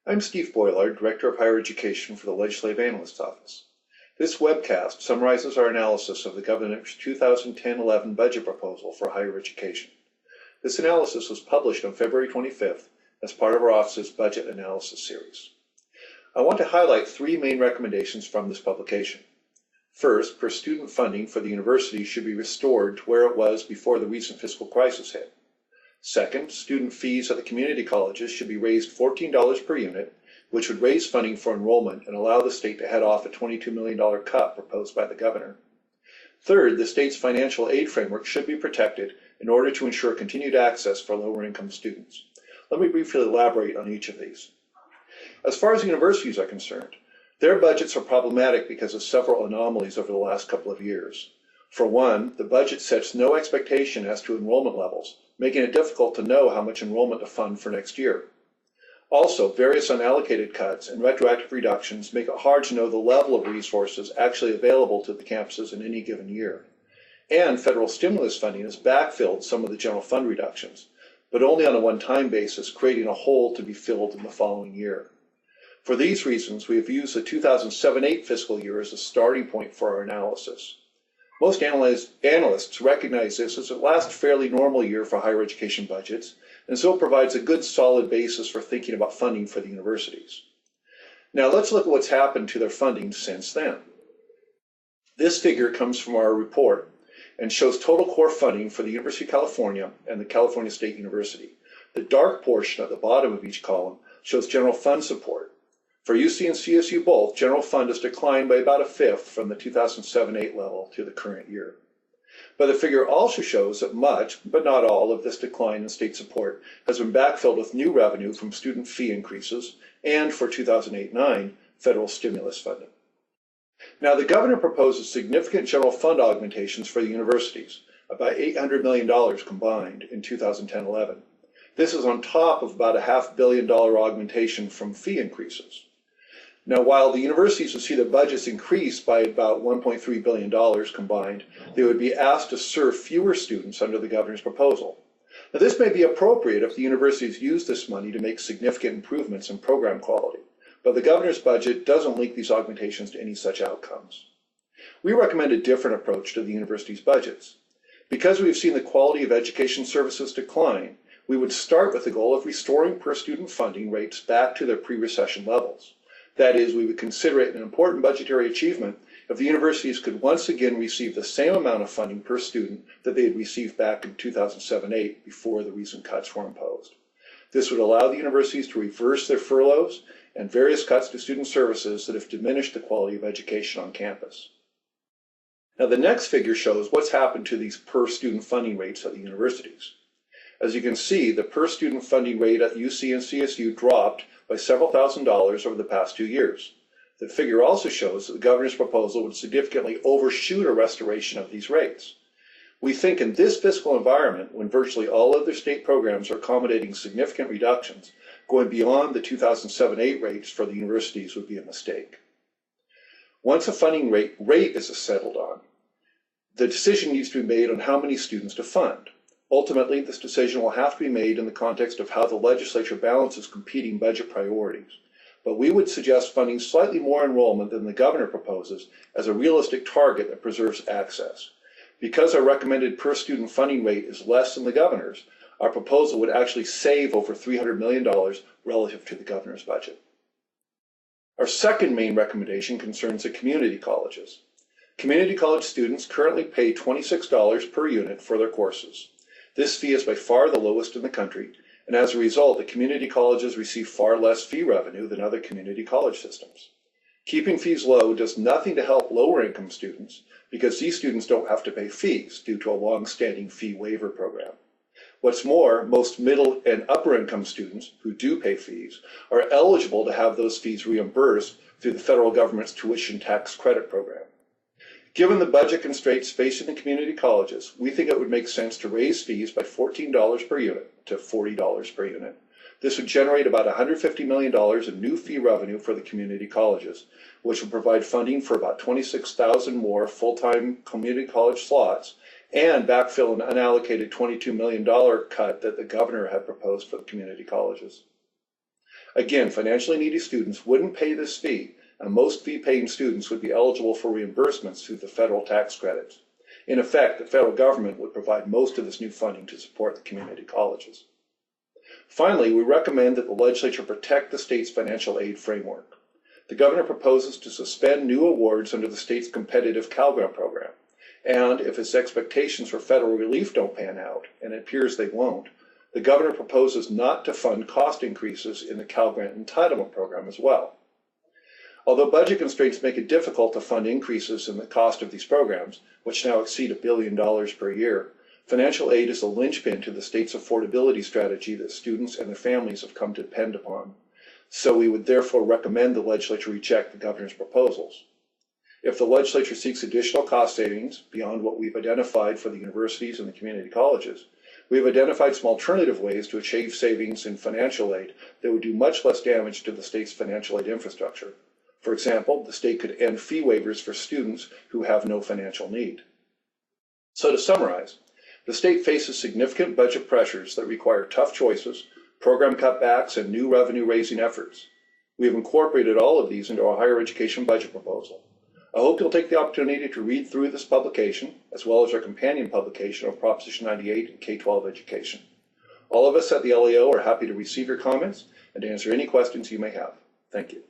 I'm Steve Boilard, Director of Higher Education for the Legislative Analyst's Office. This webcast summarizes our analysis of the Governor's 2010-11 budget proposal for higher education. This analysis was published on February 25th as part of our office's budget analysis series. I want to highlight three main recommendations from this publication. First, per-student funding for the university should be restored to where it was before the recent fiscal crisis hit. Second, student fees at the community colleges should be raised $14 per unit, which would raise funding for enrollment and allow the state to head off a $22 million cut proposed by the governor. Third, the state's financial aid framework should be protected in order to ensure continued access for lower-income students. Let me briefly elaborate on each of these. As far as universities are concerned, their budgets are problematic because of several anomalies over the last couple of years. For one, the budget sets no expectation as to enrollment levels, making it difficult to know how much enrollment to fund for next year. Also, various unallocated cuts and retroactive reductions make it hard to know the level of resources actually available to the campuses in any given year. And federal stimulus funding has backfilled some of the general fund reductions, but only on a one-time basis, creating a hole to be filled in the following year. For these reasons, we have used the 2007-8 fiscal year as a starting point for our analysis. Most analysts recognize this as a last fairly normal year for higher education budgets, and so it provides a good solid basis for thinking about funding for the universities. Now let's look at what's happened to their funding since then. This figure comes from our report and shows total core funding for the University of California and the California State University. The dark portion at the bottom of each column shows general fund support. For UC and CSU both, general fund has declined by about a fifth from the 2007-8 level to the current year. But the figure also shows that much, but not all, of this decline in state support has been backfilled with new revenue from student fee increases and, for 2008-9, federal stimulus funding. Now, the governor proposes significant general fund augmentations for the universities, about $800 million combined in 2010-11. This is on top of about a $500 million augmentation from fee increases. Now, while the universities would see their budgets increase by about $1.3 billion combined, they would be asked to serve fewer students under the governor's proposal. Now, this may be appropriate if the universities use this money to make significant improvements in program quality, but the governor's budget doesn't link these augmentations to any such outcomes. We recommend a different approach to the university's budgets. Because we've seen the quality of education services decline, we would start with the goal of restoring per-student funding rates back to their pre-recession levels. That is, we would consider it an important budgetary achievement if the universities could once again receive the same amount of funding per student that they had received back in 2007-8 before the recent cuts were imposed. This would allow the universities to reverse their furloughs and various cuts to student services that have diminished the quality of education on campus. Now, the next figure shows what's happened to these per-student funding rates at the universities. As you can see, the per-student funding rate at UC and CSU dropped by several $1,000s over the past 2 years. The figure also shows that the governor's proposal would significantly overshoot a restoration of these rates. We think in this fiscal environment, when virtually all other state programs are accommodating significant reductions, going beyond the 2007-8 rates for the universities would be a mistake. Once a funding rate is settled on, the decision needs to be made on how many students to fund. Ultimately, this decision will have to be made in the context of how the legislature balances competing budget priorities. But we would suggest funding slightly more enrollment than the governor proposes as a realistic target that preserves access. Because our recommended per-student funding rate is less than the governor's, our proposal would actually save over $300 million relative to the governor's budget. Our second main recommendation concerns the community colleges. Community college students currently pay $26 per unit for their courses. This fee is by far the lowest in the country, and as a result, the community colleges receive far less fee revenue than other community college systems. Keeping fees low does nothing to help lower-income students because these students don't have to pay fees due to a long-standing fee waiver program. What's more, most middle and upper-income students who do pay fees are eligible to have those fees reimbursed through the federal government's tuition tax credit program. Given the budget constraints facing the community colleges, we think it would make sense to raise fees by $14 per unit to $40 per unit. This would generate about $150 million in new fee revenue for the community colleges, which would provide funding for about 26,000 more full-time community college slots and backfill an unallocated $22 million cut that the governor had proposed for the community colleges. Again, financially needy students wouldn't pay this fee, and most fee-paying students would be eligible for reimbursements through the federal tax credits. In effect, the federal government would provide most of this new funding to support the community colleges. Finally, we recommend that the legislature protect the state's financial aid framework. The governor proposes to suspend new awards under the state's competitive Cal Grant program, and if his expectations for federal relief don't pan out, and it appears they won't, the governor proposes not to fund cost increases in the Cal Grant entitlement program as well. Although budget constraints make it difficult to fund increases in the cost of these programs, which now exceed $1 billion per year, financial aid is the linchpin to the state's affordability strategy that students and their families have come to depend upon. So we would therefore recommend the legislature reject the governor's proposals. If the legislature seeks additional cost savings beyond what we've identified for the universities and the community colleges, we have identified some alternative ways to achieve savings in financial aid that would do much less damage to the state's financial aid infrastructure. For example, the state could end fee waivers for students who have no financial need. So to summarize, the state faces significant budget pressures that require tough choices, program cutbacks, and new revenue-raising efforts. We have incorporated all of these into our higher education budget proposal. I hope you'll take the opportunity to read through this publication, as well as our companion publication of Proposition 98 and K-12 education. All of us at the LEO are happy to receive your comments and to answer any questions you may have. Thank you.